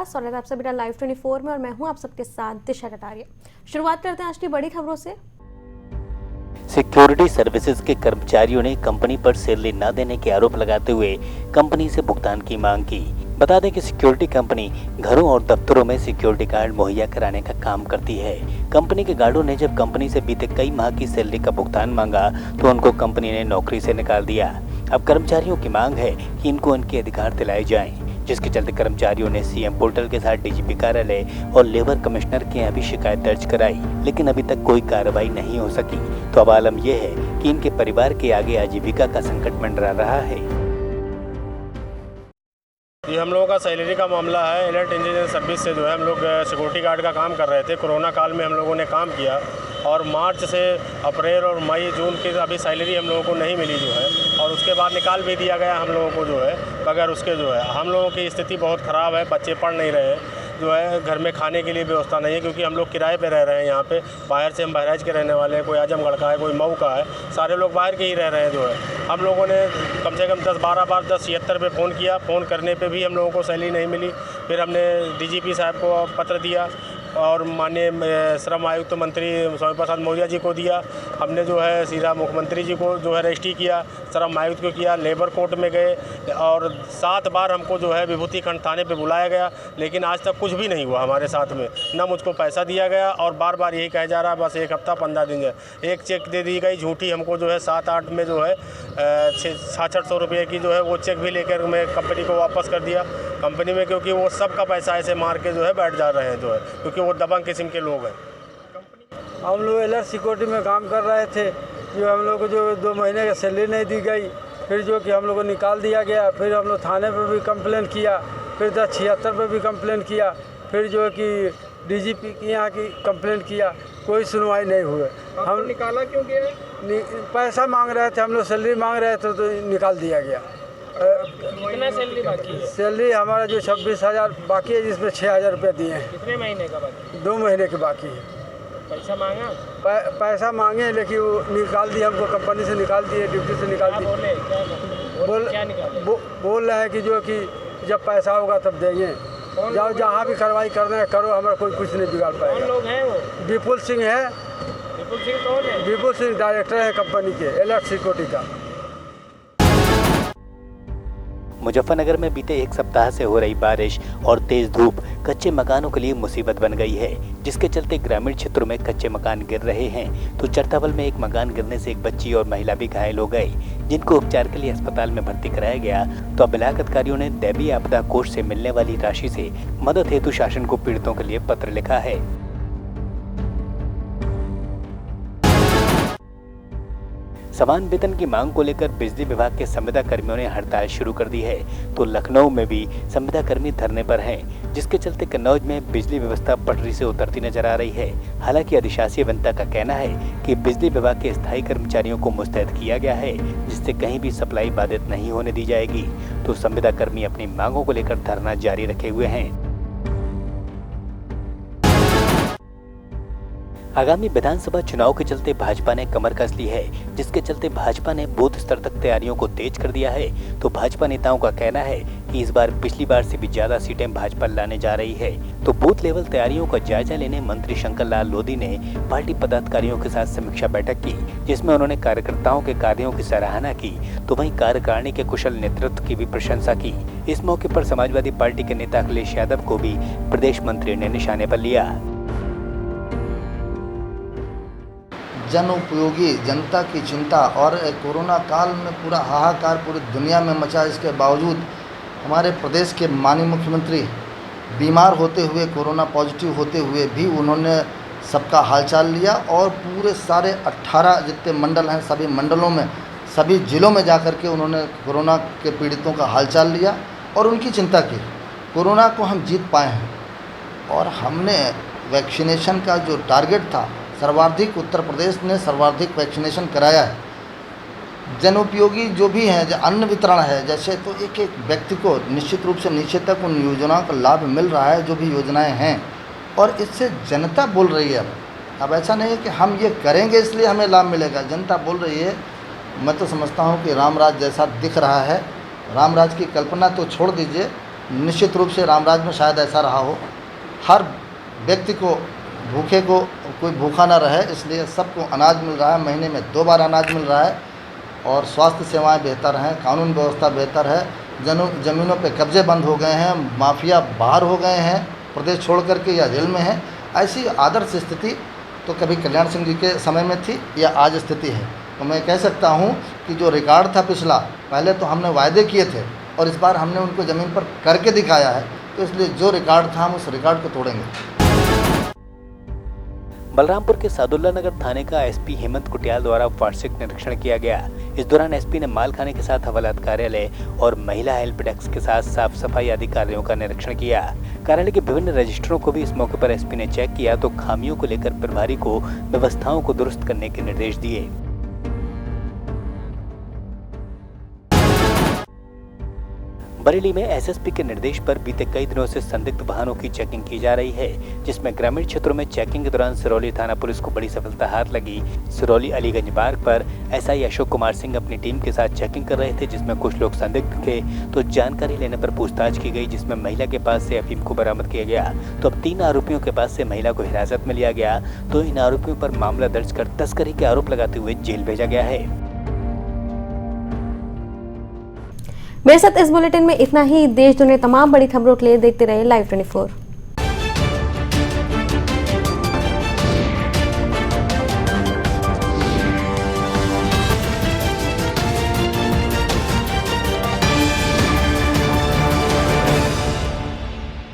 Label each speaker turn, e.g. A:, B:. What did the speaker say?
A: स्वागत है आप सभी का लाइव 24 में और मैं हूं आप सबके साथ दिशा कटारिया। शुरुआत करते हैं आज की बड़ी खबरों से।
B: सिक्योरिटी सर्विसेज के कर्मचारियों ने कंपनी पर सैलरी न देने के आरोप लगाते हुए कंपनी से भुगतान की मांग की। बता दें कि सिक्योरिटी कंपनी घरों और दफ्तरों में सिक्योरिटी गार्ड मुहैया कराने का काम करती है। कंपनी के गार्डों ने जब कंपनी से बीते कई माह की सैलरी का भुगतान मांगा तो उनको कंपनी ने नौकरी से निकाल दिया। अब कर्मचारियों की मांग है कि इनको उनके अधिकार दिलाए जाएं, जिसके चलते कर्मचारियों ने सीएम पोर्टल के साथ डीजीपी कार्यालय और लेबर कमिश्नर के यहाँ भी शिकायत दर्ज कराई, लेकिन अभी तक कोई कार्रवाई नहीं हो सकी। तो अब आलम यह है कि इनके परिवार के आगे आजीविका का संकट मंडरा रहा है।
C: ये हम लोगों का सैलरी का मामला है। अलर्ट इंजीनियर सर्विस से जो है हम लोग सिक्योरिटी गार्ड का काम कर रहे थे। कोरोना काल में हम लोगों ने काम किया और मार्च से अप्रैल और मई जून की अभी सैलरी हम लोगों को नहीं मिली जो है, और उसके बाद निकाल भी दिया गया हम लोगों को जो है। बगैर उसके जो है हम लोगों की स्थिति बहुत ख़राब है। बच्चे पढ़ नहीं रहे जो है, घर में खाने के लिए व्यवस्था नहीं है क्योंकि हम लोग किराए पे रह रहे हैं यहाँ पे। बाहर से हम बहराइच के रहने वाले हैं, कोई आजमगढ़ का है, कोई मऊ का है, सारे लोग बाहर के ही रह रहे हैं जो है। हम लोगों ने कम से कम 10-12 बार 1076 पे फ़ोन किया। फ़ोन करने पे भी हम लोगों को सैलरी नहीं मिली। फिर हमने डीजीपी साहब को पत्र दिया और माननीय श्रम आयुक्त मंत्री स्वामी प्रसाद मौर्य जी को दिया। हमने जो है सीधा मुख्यमंत्री जी को जो है रजिस्ट्री किया, श्रम आयुक्त को किया, लेबर कोर्ट में गए और 7 बार हमको जो है विभूति खंड थाने पे बुलाया गया, लेकिन आज तक कुछ भी नहीं हुआ हमारे साथ में। ना मुझको पैसा दिया गया और बार बार यही कहा जा रहा है बस 1 हफ्ता 15 दिन है। एक चेक दे दी गई झूठी हमको जो है 7-8 में जो है 600-700 रुपये की जो है वो चेक भी लेकर मैं कंपनी को वापस कर दिया कंपनी में, क्योंकि वो सबका पैसा ऐसे मार के जो है बैठ जा रहे हैं जो है, क्योंकि वो दबंग किस्म के लोग हैं।
D: हम लोग अलर्ट सिक्योरिटी में काम कर रहे थे, जो हम लोग को जो 2 महीने की सैलरी नहीं दी गई, फिर जो कि हम लोग को निकाल दिया गया। फिर हम लोग थाने पर भी कंप्लेन किया, फिर 1076 पर भी कंप्लेन किया, फिर जो कि डीजीपी के यहाँ की कंप्लेन किया, कोई सुनवाई नहीं हुई। हम
C: निकाला क्यों गया?
D: पैसा मांग रहे थे, हम लोग सैलरी मांग रहे थे तो निकाल दिया गया।
C: कितना सैलरी बाकी है?
D: सैलरी हमारा जो 26,000 बाकी है, जिसमें 6,000 रुपये दिए हैं।
C: कितने महीने का बाकी?
D: 2 महीने के बाकी है।
C: पैसा मांगा?
D: पैसा मांगे लेकिन वो निकाल दिए, हमको कंपनी से निकाल दिए, ड्यूटी से निकाल दिए। बोल रहे हैं कि जो कि जब पैसा होगा तब देंगे, जाओ जहाँ भी कार्रवाई करना है करो, हमारा कोई कुछ नहीं बिगाड़ पाएगा।
C: कौन लोग हैं वो?
D: विपुल सिंह है।
C: विपुल सिंह कौन है?
D: विपुल सिंह डायरेक्टर है कंपनी के अलर्ट सिक्योरिटी का।
B: मुजफ्फरनगर में बीते 1 सप्ताह से हो रही बारिश और तेज धूप कच्चे मकानों के लिए मुसीबत बन गई है, जिसके चलते ग्रामीण क्षेत्रों में कच्चे मकान गिर रहे हैं। तो चरतावल में एक मकान गिरने से एक बच्ची और महिला भी घायल हो गए, जिनको उपचार के लिए अस्पताल में भर्ती कराया गया। तो अब इलाका अधिकारियों ने दैवीय आपदा कोष से मिलने वाली राशि से मदद हेतु शासन को पीड़ितों के लिए पत्र लिखा है। समान वेतन की मांग को लेकर बिजली विभाग के संविदा कर्मियों ने हड़ताल शुरू कर दी है। तो लखनऊ में भी संविदा कर्मी धरने पर हैं, जिसके चलते कन्नौज में बिजली व्यवस्था पटरी से उतरती नजर आ रही है। हालांकि अधिशासी अभियंता का कहना है कि बिजली विभाग के स्थायी कर्मचारियों को मुस्तैद किया गया है, जिससे कहीं भी सप्लाई बाधित नहीं होने दी जाएगी। तो संविदा कर्मी अपनी मांगों को लेकर धरना जारी रखे हुए हैं। आगामी विधानसभा चुनाव के चलते भाजपा ने कमर कस ली है, जिसके चलते भाजपा ने बूथ स्तर तक तैयारियों को तेज कर दिया है। तो भाजपा नेताओं का कहना है कि इस बार पिछली बार से भी ज्यादा सीटें भाजपा लाने जा रही है। तो बूथ लेवल तैयारियों का जायजा लेने मंत्री शंकर लाल लोधी ने पार्टी पदाधिकारियों के साथ समीक्षा बैठक की, जिसमें उन्होंने कार्यकर्ताओं के कार्यों की सराहना की, तो वहीं कार्यकारिणी के कुशल नेतृत्व की भी प्रशंसा की। इस मौके पर समाजवादी पार्टी के नेता अखिलेश यादव को भी प्रदेश मंत्री ने निशाने पर लिया।
E: जन उपयोगी जनता की चिंता और कोरोना काल में पूरा हाहाकार पूरी दुनिया में मचा, इसके बावजूद हमारे प्रदेश के माननीय मुख्यमंत्री बीमार होते हुए, कोरोना पॉजिटिव होते हुए भी उन्होंने सबका हालचाल लिया और पूरे सारे 18 जितने मंडल हैं सभी मंडलों में, सभी ज़िलों में जाकर के उन्होंने कोरोना के पीड़ितों का हालचाल लिया और उनकी चिंता की। कोरोना को हम जीत पाए हैं और हमने वैक्सीनेशन का जो टारगेट था, सर्वाधिक उत्तर प्रदेश ने सर्वाधिक वैक्सीनेशन कराया है। जन उपयोगी जो भी हैं, जो अन्न वितरण है जैसे, तो एक एक व्यक्ति को निश्चित रूप से नीचे तक उन योजनाओं का लाभ मिल रहा है जो भी योजनाएं हैं, और इससे जनता बोल रही है। अब ऐसा नहीं है कि हम ये करेंगे इसलिए हमें लाभ मिलेगा, जनता बोल रही है। मैं तो समझता हूँ कि रामराज जैसा दिख रहा है। रामराज की कल्पना तो छोड़ दीजिए, निश्चित रूप से रामराज में शायद ऐसा रहा हो, हर व्यक्ति को भूखे को कोई भूखा ना रहे, इसलिए सबको अनाज मिल रहा है, महीने में 2 बार अनाज मिल रहा है और स्वास्थ्य सेवाएं बेहतर हैं, कानून व्यवस्था बेहतर है, ज़मीनों पे कब्जे बंद हो गए हैं, माफिया बाहर हो गए हैं प्रदेश छोड़ करके या जेल में हैं। ऐसी आदर्श स्थिति तो कभी कल्याण सिंह जी के समय में थी या आज स्थिति है। तो मैं कह सकता हूं कि जो रिकॉर्ड था पिछला, पहले तो हमने वायदे किए थे और इस बार हमने उनको ज़मीन पर करके दिखाया है, तो इसलिए जो रिकॉर्ड था हम उस रिकॉर्ड को तोड़ेंगे।
B: बलरामपुर के सादुल्ला नगर थाने का एसपी हेमंत कुटियाल द्वारा वार्षिक निरीक्षण किया गया। इस दौरान एसपी ने मालखाने के साथ हवालात कार्यालय और महिला हेल्प डेस्क के साथ साफ सफाई आदि कार्यों का निरीक्षण किया। कार्यालय के विभिन्न रजिस्टरों को भी इस मौके पर एसपी ने चेक किया तो खामियों को लेकर प्रभारी को व्यवस्थाओं को दुरुस्त करने के निर्देश दिए। बरेली में एसएसपी के निर्देश पर बीते कई दिनों से संदिग्ध वाहनों की चेकिंग की जा रही है, जिसमें ग्रामीण क्षेत्रों में चेकिंग के दौरान सिरौली थाना पुलिस को बड़ी सफलता हाथ लगी। सिरौली अलीगंज मार्ग पर एसआई अशोक कुमार सिंह अपनी टीम के साथ चेकिंग कर रहे थे, जिसमें कुछ लोग संदिग्ध थे तो जानकारी लेने पर पूछताछ की गई, जिसमें महिला के पास से अफीम को बरामद किया गया। तो अब 3 आरोपियों के पास से महिला को हिरासत में लिया गया, तो इन आरोपियों पर मामला दर्ज कर तस्करी के आरोप लगाते हुए जेल भेजा गया है।
A: मेरे साथ इस बुलेटिन में इतना ही। देश दुनिया तमाम बड़ी खबरों के लिए देखते रहे Live 24।